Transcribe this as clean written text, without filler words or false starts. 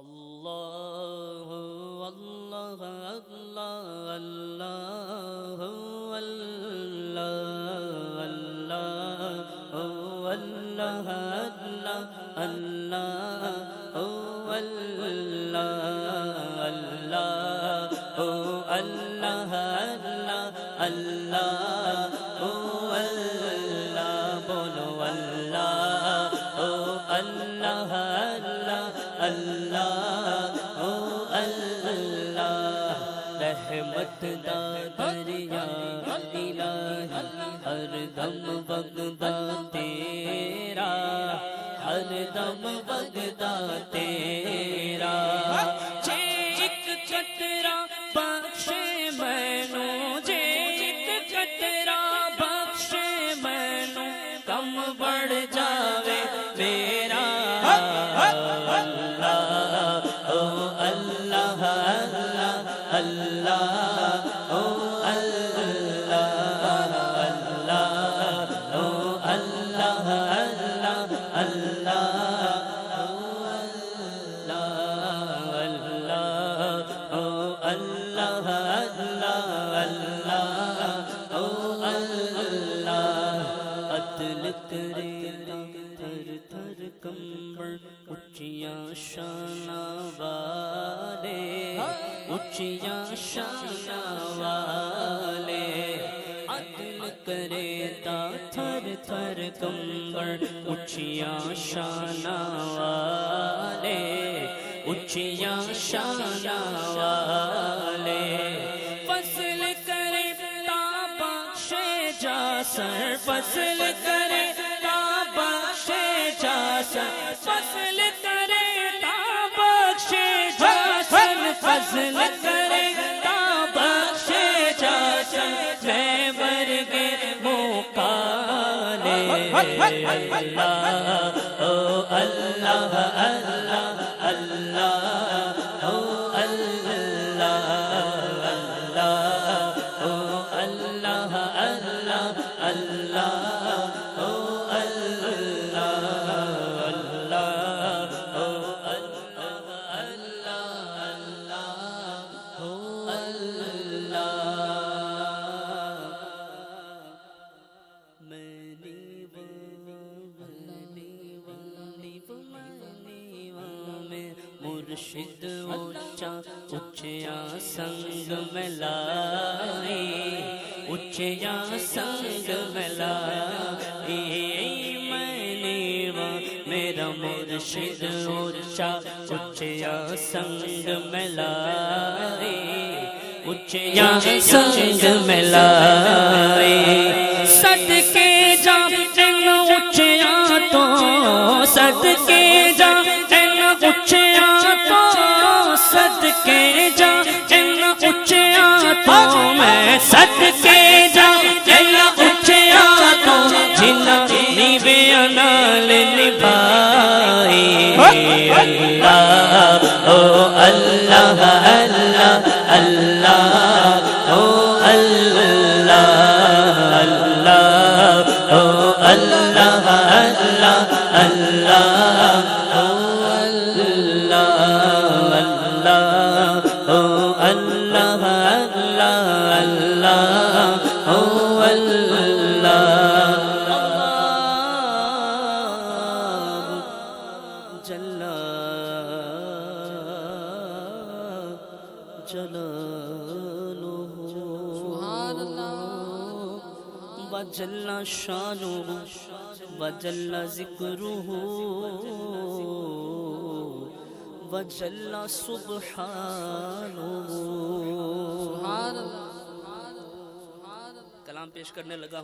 اللہ اللہ اللہ اللہ اللہ اللہ اللہ اللہ اللہ اللہ اللہ بولو اللہ اللہ اللہ اللہ رحمت دا دریا الہی ہر دم وگدا تیرا ہر دم وگدا تیرا جے ایک قطرہ بخشے مینوں جے ایک قطرہ بخشے مینوں کم بڑھ جاوے میرا اللہ اللہ او اللہ اللہ او اللہ اللہ اللہ او اللہ اللہ او اللہ عدل کرے تھر تھر کمبل اچیاں شاناں والے اچیاں شاناں والے عدل کرے تا تھر تھر کمبل اچیاں شاناں والے اچیاں شاناں والے فصل کرے تا بخشے جا سر فصل کرے تا بخشے جا سر فصل کرے تا بخشے جا سر فضل کرے تا بخشے جا سر میں ورگے موقالے اللہ او اللہ اللہ اللہ او اللہ اللہ او اللہ اللہ اللہ او اللہ اللہ او مرشد اونچا اچیا سنگ ملائی اچیا سنگ ملائی میرا مرشد اونچا اچیا سنگ ملائی اچیا سنگ ملائی صدقے جا ان اچیا تو صدقے جا ان اچیا تو صدقے جا ان اچیا تو میں صدقے جا ان اچیا تو جنہ نیویاں نال نبھائی اللہ او اللہ اللہ اللہ او اللہ اللہ او اللہ اللہ اللہ او اللہ اللہ او اللہ اللہ اللہ او اللہ جل جلالہ سبحان اللہ وجل شانہ وجل ذکرہ وجل سبحانہ سبحان اللہ کلام پیش کرنے لگا